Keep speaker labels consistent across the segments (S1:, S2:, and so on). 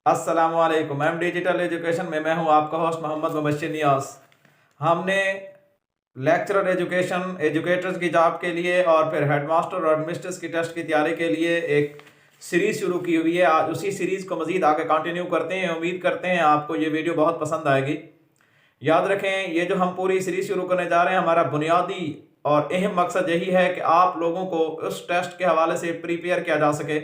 S1: अस्सलामुअलैकुम। Ma'am digital education में मैं हूं आपका होस्ट मोहम्मद मुबश्शिर नियाज। हमने लेक्चरर एजुकेशन एजुकेटर्स की जॉब के लिए और फिर हेडमास्टर और मिस्ट्रेस की टेस्ट की तैयारी के लिए एक सीरीज़ शुरू की हुई है। आज उसी सीरीज़ को मज़ीद आगे कंटिन्यू करते हैं। उम्मीद करते हैं आपको ये वीडियो बहुत पसंद आएगी। याद रखें, ये जो हम पूरी सीरीज़ शुरू करने जा रहे हैं, हमारा बुनियादी और अहम मकसद यही है कि आप लोगों को उस टेस्ट के हवाले से प्रिपेयर किया जा सके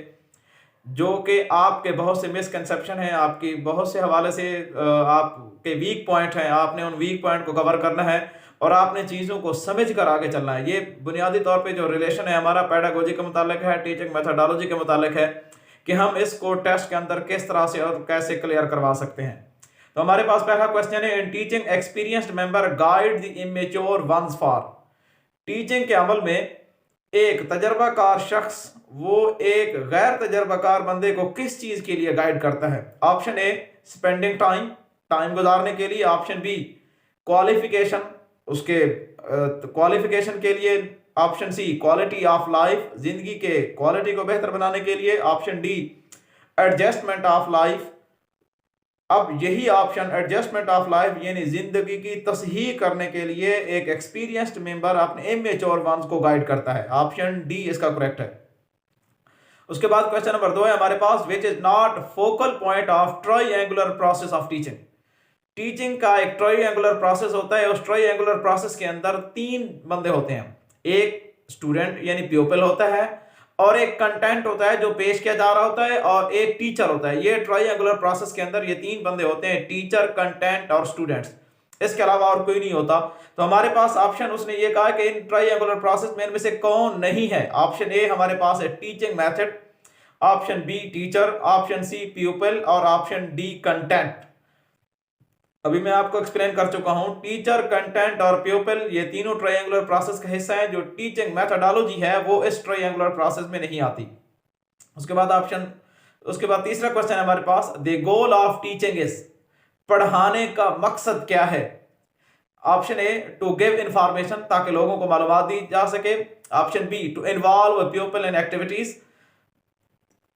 S1: जो कि आपके बहुत से मिसकंसेप्शन हैं, आपकी बहुत से हवाले से आपके वीक पॉइंट हैं। आपने उन वीक पॉइंट को कवर करना है और आपने चीज़ों को समझ कर आगे चलना है। ये बुनियादी तौर पे जो रिलेशन है हमारा पेडागोजी के मुतालिक है, टीचिंग मेथोडोलॉजी के मुतालिक है कि हम इसको टेस्ट के अंदर किस तरह से और कैसे क्लियर करवा सकते हैं। तो हमारे पास पहला क्वेश्चन है, in teaching experienced member guide the immature ones for. Teaching के अमल में एक तजर्बाकार शख्स वो एक गैर तजर्बाकार बंदे को किस चीज के लिए गाइड करता है। Option A spending time, time गुजारने के लिए। ऑप्शन बी क्वालिफिकेशन, उसके क्वालिफिकेशन के लिए। Option C quality of life, जिंदगी के क्वालिटी को बेहतर बनाने के लिए। Option D adjustment of life. अब यही ऑप्शन एडजस्टमेंट ऑफ लाइफ यानी जिंदगी की तसहीह करने के लिए एक एक्सपीरियंस्ड मेंबर अपने इमेच्योर वंस को गाइड करता है। ऑप्शन डी इसका करेक्ट है। उसके बाद क्वेश्चन नंबर 2 है हमारे पास, which is not focal point of triangular process of teaching. Teaching का एक ट्रायंगुलर प्रोसेस होता है। उस ट्रायंगुलर प्रोसेस के अंदर 3 बंदे होते हैं। एक स्टूडेंट यानी प्यूपिल होता है, और एक कंटेंट होता है जो पेश किया जा रहा होता है, और एक टीचर होता है। ये ट्रायंगुलर प्रोसेस के अंदर ये 3 बंदे होते हैं, टीचर, कंटेंट और स्टूडेंट्स। इसके अलावा और कोई नहीं होता। तो हमारे पास ऑप्शन उसने ये कहा कि इन ट्रायंगुलर प्रोसेस में इनमें से कौन नहीं है। ऑप्शन ए हमारे पास है teaching method, option B teacher, option C pupil और ऑप्शन डी कंटेंट। अभी मैं आपको एक्सप्लेन कर चुका हूं, टीचर, कंटेंट और प्यूपिल ये तीनों ट्रायंगुलर प्रोसेस का हिस्सा है। जो टीचिंग मेथोडोलॉजी है वो इस ट्रायंगुलर प्रोसेस में नहीं आती। उसके बाद तीसरा क्वेश्चन है हमारे पास, the goal of teaching is, पढ़ाने का मकसद क्या है। Option A to give information, ताकि लोगों को मालूमात दी जा सके। Option B to involve people in activities,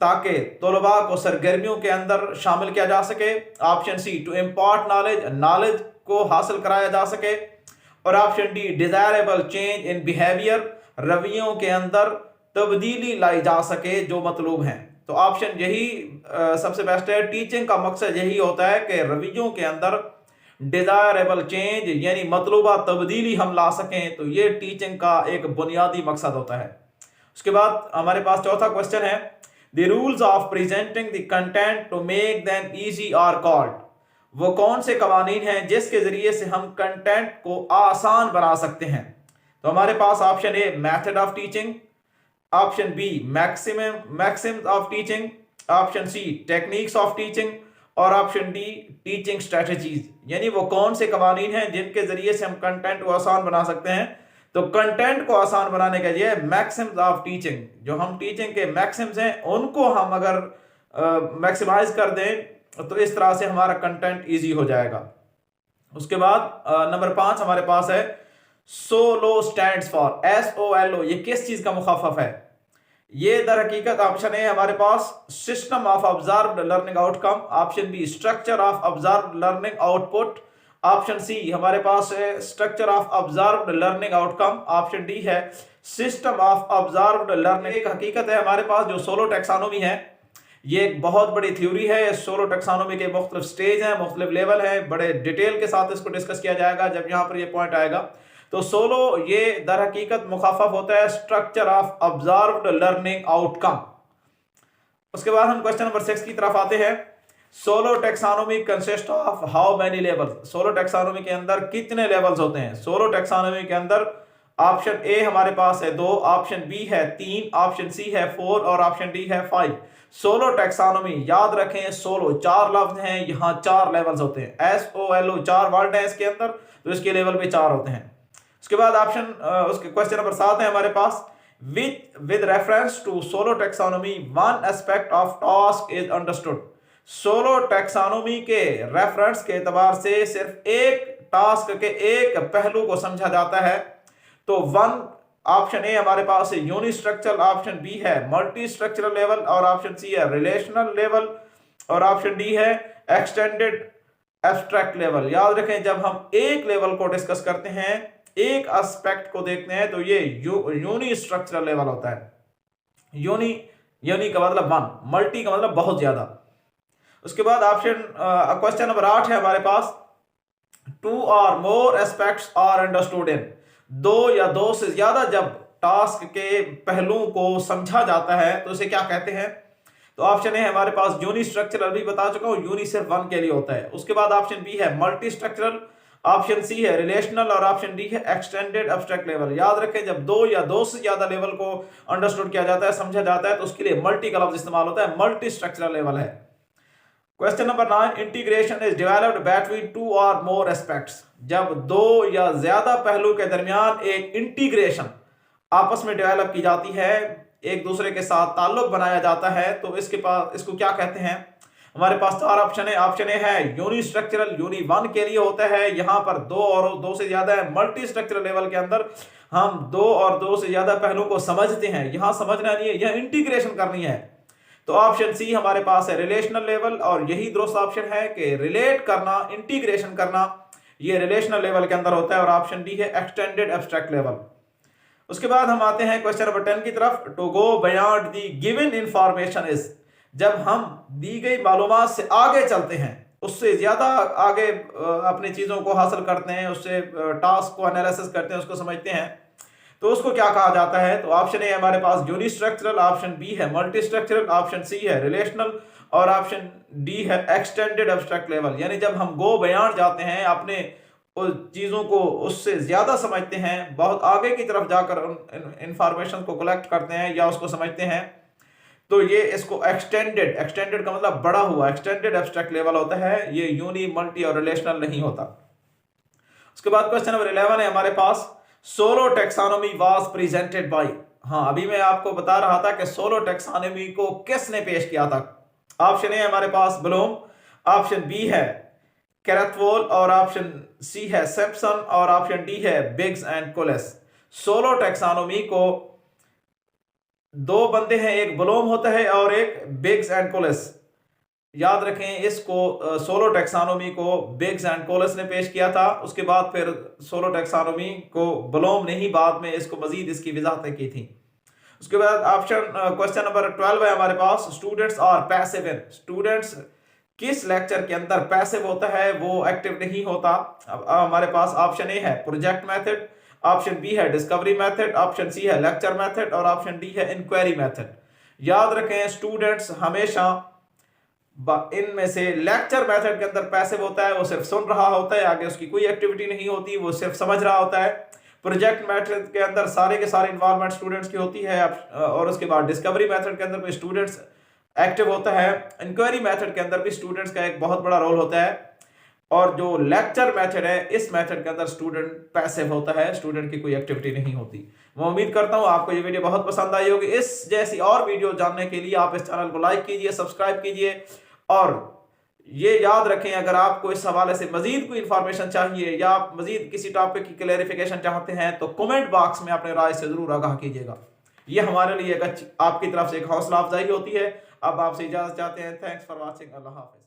S1: ताकि तलबा को सरगर्मियों के अंदर शामिल किया जा सके। Option C to impart knowledge, knowledge को हासिल कराया जा सके। और option D desirable change in behaviour, रवैयों के अंदर तब्दीली लाई जा सके जो मतलूब हैं। तो ऑप्शन यही सबसे बेस्ट है। टीचिंग का मकसद यही होता है कि रवैयों के अंदर डिजायरेबल चेंज यानी मतलूबा तब्दीली हम ला सकें। तो ये टीचिंग का एक बुनियादी मकसद होता है। उसके बाद हमारे पास चौथा क्वेश्चन है, the rules of presenting the content to make them easy are called. वो कौन से कवानीन हैं जिसके जरिए से हम कंटेंट को आसान बना सकते हैं। तो हमारे पास option A method of teaching, option B maxims of teaching, option C techniques of teaching और ऑप्शन डी टीचिंग स्ट्रेटजीज। यानी वो कौन से कवानीन हैं जिनके जरिए से हम कंटेंट को आसान बना सकते हैं। तो कंटेंट को आसान बनाने के लिए मैक्सिम्स ऑफ टीचिंग, जो हम टीचिंग के मैक्सिम्स हैं उनको हम अगर मैक्सिमाइज कर दें तो इस तरह से हमारा कंटेंट इजी हो जाएगा। उसके बाद नंबर 5 हमारे पास है, सोलो स्टैंड्स फॉर, SOLO ये किस चीज का मुखाफफ है। ये दर हकीकत ऑप्शन है हमारे पास system of observed learning outcome, option B structure of observed learning output, option C हमारे पास है structure of observed learning outcome, option D है सिस्टम ऑफ ऑब्जर्व्ड लर्निंग। एक हकीकत है हमारे पास जो सोलो टेक्सोनोमी है, ये एक बहुत बड़ी थ्योरी है। सोलो टेक्सोनोमी के मुख्तलिफ स्टेज हैं, मुख्तलिफ लेवल हैं। बड़े डिटेल के साथ इसको डिस्कस किया जाएगा जब यहाँ पर ये पॉइंट आएगा। तो सोलो ये दर हकीकत मुखाफफ होता है structure of observed learning outcome. उसके बाद हम क्वेश्चन नंबर 6 की तरफ आते हैं। Solo taxonomy consist of how many levels. Solo taxonomy के अंदर कितने लेवल्स होते हैं। सोलो टेक्सोनोमी के अंदर ऑप्शन ए हमारे पास है 2, ऑप्शन बी है 3, ऑप्शन सी है 4 और ऑप्शन डी है 5। सोलो टेक्सोनोमी याद रखें, सोलो 4 लफ्ज हैं, यहाँ 4 लेवल्स होते हैं। SOLO 4 वर्ड है इसके अंदर, तो इसके लेवल पे 4 होते हैं। उसके बाद उसके क्वेश्चन नंबर 7 है हमारे पास, with reference to solo taxonomy one aspect of task is understood। Solo taxonomy के रेफरेंस के एतबार से सिर्फ एक टास्क के एक पहलू को समझा जाता है। तो वन ऑप्शन ए हमारे पास है यूनिस्ट्रक्चरल, ऑप्शन बी है मल्टी स्ट्रक्चरल लेवल और ऑप्शन सी है रिलेशनल लेवल। और ऑप्शन डी है एक्सटेंडेड एब्स्ट्रैक्ट लेवल। याद रखें, जब हम एक लेवल को डिस्कस करते हैं, एक एस्पेक्ट को देखते हैं, तो ये यूनी स्ट्रक्चरल लेवल होता है। यूनी यूनी का मतलब वन, मल्टी का मतलब बहुत ज्यादा। उसके बाद ऑप्शन क्वेश्चन नंबर 8 है हमारे पास, टू और मोर एस्पेक्ट्स आर अंडरस्टूड इन, दो या दो से ज्यादा जब टास्क के पहलुओं को समझा जाता है तो इसे क्या कहते हैं। तो ऑप्शन है हमारे पास यूनी स्ट्रक्चरल, भी बता चुका हूं, यूनी सिर्फ वन के लिए होता है। उसके बाद ऑप्शन बी है मल्टी स्ट्रक्चरल, ऑप्शन सी है रिलेशनल और ऑप्शन डी है एक्सटेंडेड एब्स्ट्रैक्ट लेवल। याद रखें, जब दो या दो से ज्यादा लेवल को अंडरस्टूड किया जाता है, समझा जाता है, तो उसके लिए मल्टी का लफ्ज इस्तेमाल होता है, मल्टी स्ट्रक्चरल लेवल है। Question number 9, integration is developed between two और मोर एस्पेक्ट्स। जब दो या ज्यादा पहलू के दरमियान एक इंटीग्रेशन आपस में डेवलप की जाती है, एक दूसरे के साथ ताल्लुक बनाया जाता है, तो इसको क्या कहते हैं। हमारे पास 4 ऑप्शन है। ऑप्शन ए है यूनी स्ट्रक्चरल, यूनी वन के लिए होता है, यहां पर दो और दो से ज्यादा है। मल्टी स्ट्रक्चरल लेवल के अंदर हम दो और दो से ज्यादा पहलुओं को समझते हैं, यहां समझना नहीं है, यह इंटीग्रेशन करनी है। तो ऑप्शन सी हमारे पास है रिलेशनल लेवल, और यही दुरुस्त ऑप्शन है कि रिलेट करना, इंटीग्रेशन करना, ये रिलेशनल लेवल के अंदर होता है। और ऑप्शन डी है एक्सटेंडेड एब्स्ट्रैक्ट लेवल। उसके बाद हम आते हैं क्वेश्चन नंबर 10 की तरफ। To go beyond the given information is, जब हम दी गई मालूमात से आगे चलते हैं, उससे ज्यादा आगे अपनी चीजों को हासिल करते हैं, उससे टास्क को एनालिसिस करते हैं, उसको समझते हैं, तो उसको क्या कहा जाता है। तो ऑप्शन ए हमारे पास यूनी स्ट्रक्चरल, ऑप्शन बी है मल्टी स्ट्रक्चरल, ऑप्शन सी है रिलेशनल और ऑप्शन डी है एक्सटेंडेड एब्स्ट्रैक्ट लेवल। यानी जब हम गो बियॉन्ड जाते हैं, अपने उस चीजों को उससे ज्यादा समझते हैं, बहुत आगे की तरफ जाकर इंफॉर्मेशन को कलेक्ट करते हैं या उसको समझते हैं, तो ये इसको एक्सटेंडेड का मतलब बढ़ा हुआ, एक्सटेंडेड एब्स्ट्रैक्ट लेवल होता है, ये यूनी, मल्टी और रिलेशनल नहीं होता। उसके बाद क्वेश्चन नंबर 11 है हमारे पास, solo taxonomy was presented by. हाँ, अभी मैं आपको बता रहा था कि सोलो टैक्सोनॉमी को किसने पेश किया था। ऑप्शन ए हमारे पास ब्लूम, ऑप्शन बी है कैरथवोल और ऑप्शन सी है सैम्पसन और ऑप्शन डी है बिग्स एंड कोलेस। सोलो टैक्सोनॉमी को दो बंदे हैं, एक ब्लूम होता है और एक बिग्स एंड कोलेस। याद रखें, इसको सोलो टैक्सोनॉमी को बिग्स एंड कोलेस ने पेश किया था। उसके बाद फिर सोलो टैक्सोनॉमी को ब्लूम ने ही बाद में इसको मजीद इसकी वजाहतें की थी। उसके बाद ऑप्शन क्वेश्चन नंबर 12 है हमारे पास, students are passive in. Students किस लेक्चर के अंदर पैसिव होता है, वो एक्टिव नहीं होता। अब हमारे पास ऑप्शन ए है प्रोजेक्ट मेथड, ऑप्शन बी है डिस्कवरी मेथड, ऑप्शन सी है लेक्चर मेथड और ऑप्शन डी है इंक्वायरी मेथड। याद रखें, स्टूडेंट्स हमेशा इनमें से लेक्चर मेथड के अंदर पैसिव होता है, वो सिर्फ सुन रहा होता है, आगे उसकी कोई एक्टिविटी नहीं होती, वो सिर्फ समझ रहा होता है। प्रोजेक्ट मेथड के अंदर सारे के सारे इन्वॉल्वमेंट स्टूडेंट्स की होती है। और उसके बाद डिस्कवरी मेथड के अंदर भी स्टूडेंट्स एक्टिव होता है। इंक्वायरी मेथड के अंदर भी स्टूडेंट्स का एक बहुत बड़ा रोल होता है। और जो लेक्चर मेथड है, इस मेथड के अंदर स्टूडेंट पैसिव होता है, स्टूडेंट की कोई एक्टिविटी नहीं होती। मैं उम्मीद करता हूं आपको ये वीडियो बहुत पसंद आई होगी। इस जैसी और वीडियो जानने के लिए आप इस चैनल को लाइक कीजिए, सब्सक्राइब कीजिए, और ये याद रखें, अगर आपको इस हवाले से मजीद कोई इंफॉर्मेशन चाहिए या आप मजीद किसी टॉपिक की क्लैरिफिकेशन चाहते हैं, तो कमेंट बॉक्स में अपने राय से जरूर आगाह कीजिएगा। ये हमारे लिए एक आपकी तरफ से एक हौसला अफजाई होती है। अब आपसे इजाजत चाहते हैं। Thanks for watching. Allah Hafiz.